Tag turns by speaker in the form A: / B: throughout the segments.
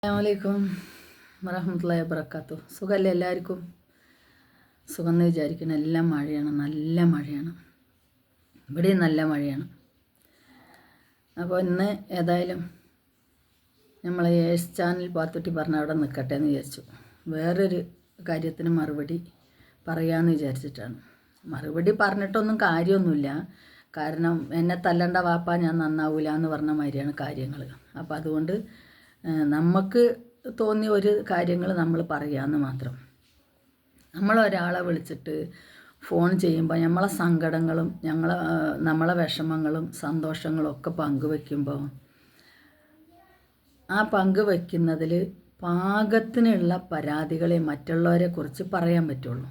A: അസ്സലാമലൈക്കും വറഹ്മത്തുള്ളാഹി വബറകാതുഹു. സുഖമല്ലേ എല്ലാവർക്കും? സുഖം എന്ന് വിചാരിക്കണം. എല്ലാം മഴയാണ്, നല്ല മഴയാണ്. ഇവിടെയും നല്ല മഴയാണ്. അപ്പോൾ ഇന്ന് ഏതായാലും നമ്മൾ ഏസ് ചാനൽ പാത്തുട്ടി പറഞ്ഞ അവിടെ നിൽക്കട്ടെ എന്ന് വിചാരിച്ചു. വേറൊരു കാര്യത്തിന് മറുപടി പറയാമെന്ന് വിചാരിച്ചിട്ടാണ്. മറുപടി പറഞ്ഞിട്ടൊന്നും കാര്യമൊന്നുമില്ല. കാരണം എന്നെ തല്ലണ്ട വാപ്പ ഞാൻ നന്നാവില്ല എന്ന് പറഞ്ഞ മാതിരിയാണ് കാര്യങ്ങൾ. അപ്പോൾ അതുകൊണ്ട് നമുക്ക് തോന്നിയ ഒരു കാര്യങ്ങൾ നമ്മൾ പറയാമെന്ന് മാത്രം. നമ്മളൊരാളെ വിളിച്ചിട്ട് ഫോൺ ചെയ്യുമ്പോൾ നമ്മളെ സങ്കടങ്ങളും നമ്മളെ വിഷമങ്ങളും സന്തോഷങ്ങളും ഒക്കെ പങ്കുവെക്കുമ്പോൾ ആ പങ്കുവെക്കുന്നതിൽ പാകത്തിനുള്ള പരാതികളെ മറ്റുള്ളവരെ കുറിച്ച് പറയാൻ പറ്റുള്ളൂ.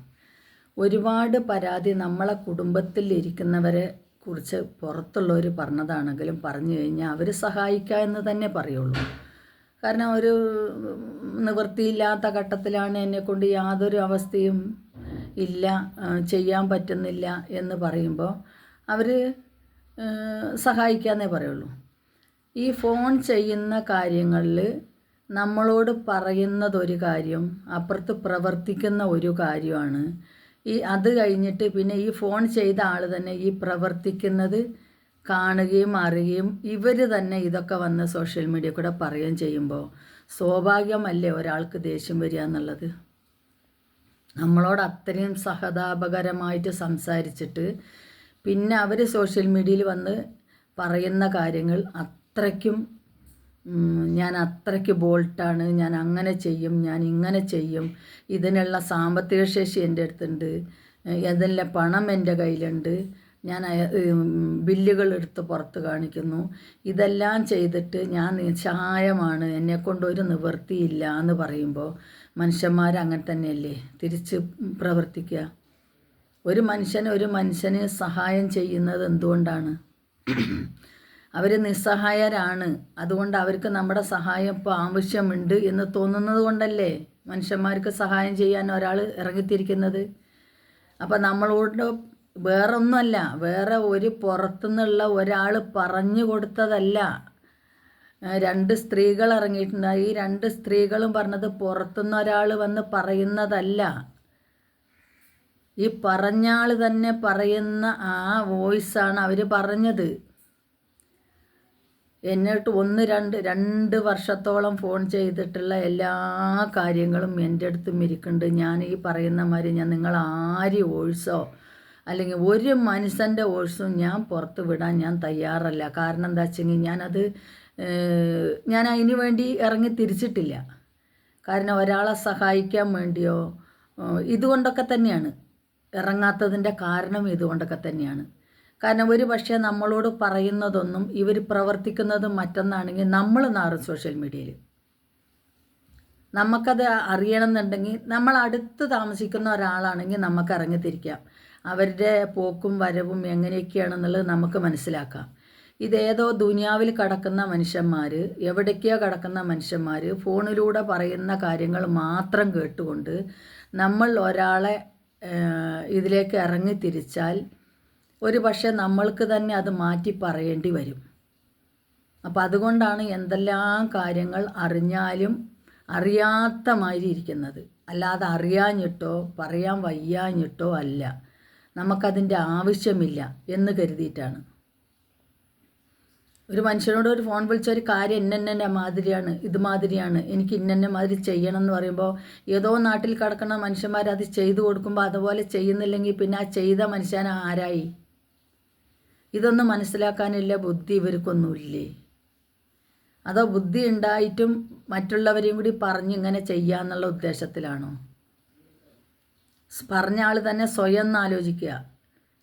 A: ഒരുപാട് പരാതി നമ്മളെ കുടുംബത്തിൽ ഇരിക്കുന്നവരെ കുറിച്ച് പുറത്തുള്ളവർ പറഞ്ഞതാണെങ്കിലും പറഞ്ഞു കഴിഞ്ഞാൽ അവർ സഹായിക്കുക എന്ന് തന്നെ പറയുള്ളൂ. കാരണം ഒരു നിവൃത്തിയില്ലാത്ത ഘട്ടത്തിലാണ് എന്നെക്കൊണ്ട് യാതൊരു അവസ്ഥയും ഇല്ല, ചെയ്യാൻ പറ്റുന്നില്ല എന്ന് പറയുമ്പോൾ അവർ സഹായിക്കാന്നേ പറയുള്ളൂ. ഈ ഫോൺ ചെയ്യുന്ന കാര്യങ്ങളിൽ നമ്മളോട് പറയുന്നതൊരു കാര്യം, അപ്പുറത്ത് പ്രവർത്തിക്കുന്ന ഒരു കാര്യമാണ്. അത് കഴിഞ്ഞിട്ട് പിന്നെ ഈ ഫോൺ ചെയ്ത ആൾ തന്നെ ഈ പ്രവർത്തിക്കുന്നത് കാണുകയും അറിയുകയും ഇവർ തന്നെ ഇതൊക്കെ വന്ന് സോഷ്യൽ മീഡിയ കൂടെ പറയുകയും ചെയ്യുമ്പോൾ സ്വാഭാവികമല്ലേ ഒരാൾക്ക് ദേഷ്യം വരിക എന്നുള്ളത്. നമ്മളോട് അത്രയും സഹതാപകരമായിട്ട് സംസാരിച്ചിട്ട് പിന്നെ അവർ സോഷ്യൽ മീഡിയയിൽ വന്ന് പറയുന്ന കാര്യങ്ങൾ അത്രയ്ക്കും ഞാൻ അത്രയ്ക്ക് ബോൾട്ടാണ്, ഞാൻ അങ്ങനെ ചെയ്യും, ഞാൻ ഇങ്ങനെ ചെയ്യും, ഇതിനുള്ള സാമ്പത്തിക ശേഷി എൻ്റെ അടുത്തുണ്ട്, ഇതിനുള്ള പണം എൻ്റെ കയ്യിലുണ്ട്, ഞാൻ ബില്ലുകൾ എടുത്ത് പുറത്ത് കാണിക്കുന്നു, ഇതെല്ലാം ചെയ്തിട്ട് ഞാൻ നിസ്സഹായമാണ്, എന്നെക്കൊണ്ടൊരു നിവൃത്തിയില്ല എന്ന് പറയുമ്പോൾ മനുഷ്യന്മാരങ്ങനെ തന്നെയല്ലേ തിരിച്ച് പ്രവർത്തിക്കുക. ഒരു മനുഷ്യന് സഹായം ചെയ്യുന്നത് എന്തുകൊണ്ടാണ്? അവർ നിസ്സഹായരാണ്. അതുകൊണ്ട് അവർക്ക് നമ്മുടെ സഹായം ഇപ്പോൾ ആവശ്യമുണ്ട് എന്ന് തോന്നുന്നത് കൊണ്ടല്ലേ മനുഷ്യന്മാർക്ക് സഹായം ചെയ്യാൻ ഒരാൾ ഇറങ്ങിത്തിരിക്കുന്നത്. അപ്പം നമ്മളോട് വേറൊന്നുമല്ല, വേറെ ഒരു പുറത്തുനിന്നുള്ള ഒരാൾ പറഞ്ഞു കൊടുത്തതല്ല. 2 സ്ത്രീകൾ ഇറങ്ങിയിട്ടുണ്ട്. ഈ 2 സ്ത്രീകളും പറഞ്ഞത് പുറത്തുനിന്ന് ഒരാൾ വന്ന് പറയുന്നതല്ല. ഈ പറഞ്ഞാൾ തന്നെ പറയുന്ന ആ വോയിസാണ് അവർ പറഞ്ഞത്. എന്നിട്ട് 2 വർഷത്തോളം ഫോൺ ചെയ്തിട്ടുള്ള എല്ലാ കാര്യങ്ങളും എൻ്റെ അടുത്തും ഇരിക്കുന്നുണ്ട്. ഞാൻ ഈ പറയുന്ന മാതിരി നിങ്ങൾ ആര് വോയിസോ അല്ലെങ്കിൽ ഒരു മനുഷ്യൻ്റെ വോയിസും ഞാൻ പുറത്ത് വിടാൻ ഞാൻ തയ്യാറല്ല. കാരണം എന്താ വെച്ചെങ്കിൽ ഞാൻ അതിന് വേണ്ടി ഇറങ്ങി തിരിച്ചിട്ടില്ല. കാരണം ഒരാളെ സഹായിക്കാൻ വേണ്ടിയോ ഇതുകൊണ്ടൊക്കെ തന്നെയാണ് ഇറങ്ങാത്തതിൻ്റെ കാരണം. ഇതുകൊണ്ടൊക്കെ തന്നെയാണ് കാരണം. ഒരു പക്ഷേ നമ്മളോട് പറയുന്നതൊന്നും ഇവർ പ്രവർത്തിക്കുന്നതും മറ്റൊന്നാണെങ്കിൽ നമ്മൾ നാറും സോഷ്യൽ മീഡിയയിൽ. നമുക്കത് അറിയണമെന്നുണ്ടെങ്കിൽ നമ്മൾ അടുത്ത് താമസിക്കുന്ന ഒരാളാണെങ്കിൽ നമുക്ക് ഇറങ്ങിത്തിരിക്കാം. അവരുടെ പോക്കും വരവും എങ്ങനെയൊക്കെയാണെന്നുള്ളത് നമുക്ക് മനസ്സിലാക്കാം. ഇതേതോ ദുനിയാവിൽ കിടക്കുന്ന മനുഷ്യന്മാർ, എവിടേക്കോ കിടക്കുന്ന മനുഷ്യന്മാർ ഫോണിലൂടെ പറയുന്ന കാര്യങ്ങൾ മാത്രം കേട്ടുകൊണ്ട് നമ്മൾ ഒരാളെ ഇതിലേക്ക് ഇറങ്ങിത്തിരിച്ചാൽ ഒരു പക്ഷേ നമ്മൾക്ക് തന്നെ അത് മാറ്റി പറയേണ്ടി വരും. അപ്പോൾ അതുകൊണ്ടാണ് എന്തെല്ലാം കാര്യങ്ങൾ അറിഞ്ഞാലും അറിയാത്ത മാതിരി ഇരിക്കുന്നത്. അല്ലാതെ അറിയാഞ്ഞിട്ടോ പറയാൻ വയ്യാഞ്ഞിട്ടോ അല്ല, നമുക്കതിൻ്റെ ആവശ്യമില്ല എന്ന് കരുതിയിട്ടാണ്. ഒരു മനുഷ്യനോട് ഒരു ഫോൺ വിളിച്ച ഒരു കാര്യം ഇന്നെ മാതിരിയാണ്, ഇതുമാതിരിയാണ്, എനിക്ക് ഇന്നെ മാതിരി ചെയ്യണം എന്ന് പറയുമ്പോൾ ഏതോ നാട്ടിൽ കിടക്കുന്ന മനുഷ്യന്മാർ അത് ചെയ്തു കൊടുക്കുമ്പോൾ അതുപോലെ ചെയ്യുന്നില്ലെങ്കിൽ പിന്നെ ആ ചെയ്ത മനുഷ്യൻ ആരായി? ഇതൊന്നും മനസ്സിലാക്കാനില്ല ബുദ്ധി ഇവർക്കൊന്നുമില്ലേ? അതോ ബുദ്ധി ഉണ്ടായിട്ടും മറ്റുള്ളവരെയും കൂടി പറഞ്ഞ് ഇങ്ങനെ ചെയ്യാന്നുള്ള ഉദ്ദേശത്തിലാണോ? പറഞ്ഞ ആൾ തന്നെ സ്വയം ഒന്ന് ആലോചിക്കുക.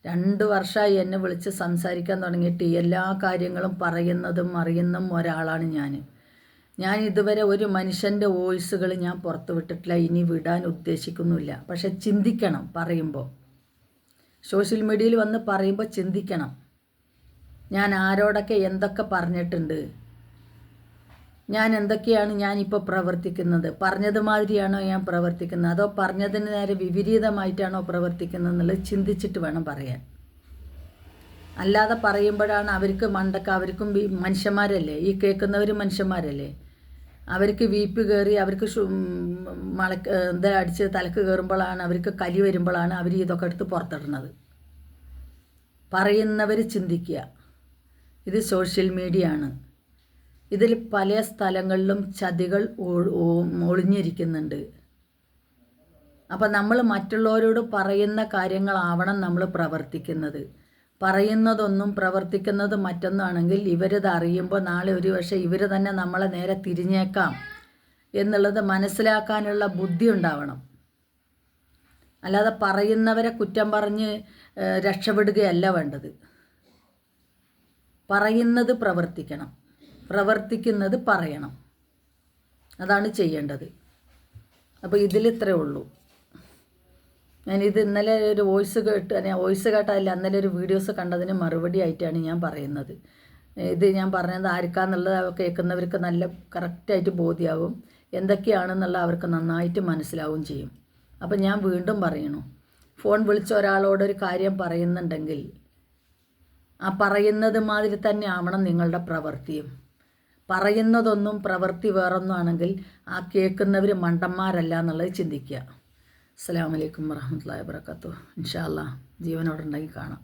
A: 2 വർഷമായി എന്നെ വിളിച്ച് സംസാരിക്കാൻ തുടങ്ങിയിട്ട് എല്ലാ കാര്യങ്ങളും പറയുന്നതും അറിയുന്നതും ഒരാളാണ് ഞാൻ ഇതുവരെ ഒരു മനുഷ്യൻ്റെ വോയിസുകൾ ഞാൻ പുറത്ത് വിട്ടിട്ടില്ല, ഇനി വിടാൻ ഉദ്ദേശിക്കുന്നുമില്ല. പക്ഷെ ചിന്തിക്കണം. പറയുമ്പോൾ സോഷ്യൽ മീഡിയയിൽ വന്ന് പറയുമ്പോൾ ചിന്തിക്കണം. ഞാൻ ആരോടൊക്കെ എന്തൊക്കെ പറഞ്ഞിട്ടുണ്ട്, ഞാൻ എന്തൊക്കെയാണ് ഞാനിപ്പോൾ പ്രവർത്തിക്കുന്നത്, പറഞ്ഞത് മാതിരിയാണോ ഞാൻ പ്രവർത്തിക്കുന്നത്, അതോ പറഞ്ഞതിന് നേരെ വിപരീതമായിട്ടാണോ പ്രവർത്തിക്കുന്നത് എന്നുള്ളത് ചിന്തിച്ചിട്ട് വേണം പറയാൻ. അല്ലാതെ പറയുമ്പോഴാണ് അവർക്കും മനുഷ്യന്മാരല്ലേ, ഈ കേൾക്കുന്നവർ മനുഷ്യന്മാരല്ലേ, അവർക്ക് വീപ്പ് കയറി അവർക്ക് എന്താ അടിച്ച് തലക്ക് കയറുമ്പോഴാണ് അവർക്ക് കലി വരുമ്പോഴാണ് അവർ ഇതൊക്കെ എടുത്ത് പുറത്തിടുന്നത്. പറയുന്നവർ ചിന്തിക്കുക, ഇത് സോഷ്യൽ മീഡിയ ആണ്. ഇതിൽ പല സ്ഥലങ്ങളിലും ചതികൾ ഒളിഞ്ഞിരിക്കുന്നുണ്ട്. അപ്പം നമ്മൾ മറ്റുള്ളവരോട് പറയുന്ന കാര്യങ്ങളാവണം നമ്മൾ പ്രവർത്തിക്കുന്നത്. പറയുന്നതൊന്നും പ്രവർത്തിക്കുന്നത് മറ്റൊന്നാണെങ്കിൽ ഇവരത് അറിയുമ്പോൾ നാളെ ഒരു പക്ഷേ ഇവർ തന്നെ നമ്മളെ നേരെ തിരിഞ്ഞേക്കാം എന്നുള്ളത് മനസ്സിലാക്കാനുള്ള ബുദ്ധി ഉണ്ടാവണം. അല്ലാതെ പറയുന്നവരെ കുറ്റം പറഞ്ഞ് രക്ഷപ്പെടുകയല്ല വേണ്ടത്. പറയുന്നത് പ്രവർത്തിക്കണം, പ്രവർത്തിക്കുന്നത് പറയണം, അതാണ് ചെയ്യേണ്ടത്. അപ്പോൾ ഇതിലിത്രേ ഉള്ളൂ. ഞാനിത് ഇന്നലെ ഒരു വോയിസ് കേട്ടതല്ല, ഇന്നലെ ഒരു വീഡിയോസ് കണ്ടതിന് മറുപടി ആയിട്ടാണ് ഞാൻ പറയുന്നത്. ഇത് ഞാൻ പറഞ്ഞത് ആർക്കാന്നുള്ളത് കേൾക്കുന്നവർക്ക് നല്ല കറക്റ്റായിട്ട് ബോധ്യമാവും, എന്തൊക്കെയാണെന്നുള്ള അവർക്ക് നന്നായിട്ട് മനസ്സിലാവുകയും ചെയ്യും. അപ്പം ഞാൻ വീണ്ടും പറയണു, ഫോൺ വിളിച്ച ഒരാളോടൊരു കാര്യം പറയുന്നുണ്ടെങ്കിൽ ആ പറയുന്നത് മാതിരി തന്നെ ആവണം നിങ്ങളുടെ പ്രവൃത്തിയും. പറയുന്നതൊന്നും പ്രവൃത്തി വേറൊന്നും ആണെങ്കിൽ ആ കേൾക്കുന്നവർ മണ്ടന്മാരല്ല എന്നുള്ളത് ചിന്തിക്കുക. അസ്സലാമു അലൈക്കും വറഹ്മത്തുള്ളാഹി വബറകാതുഹു. ഇൻഷാ അല്ലാഹ് ജീവനോടുണ്ടെങ്കിൽ കാണാം.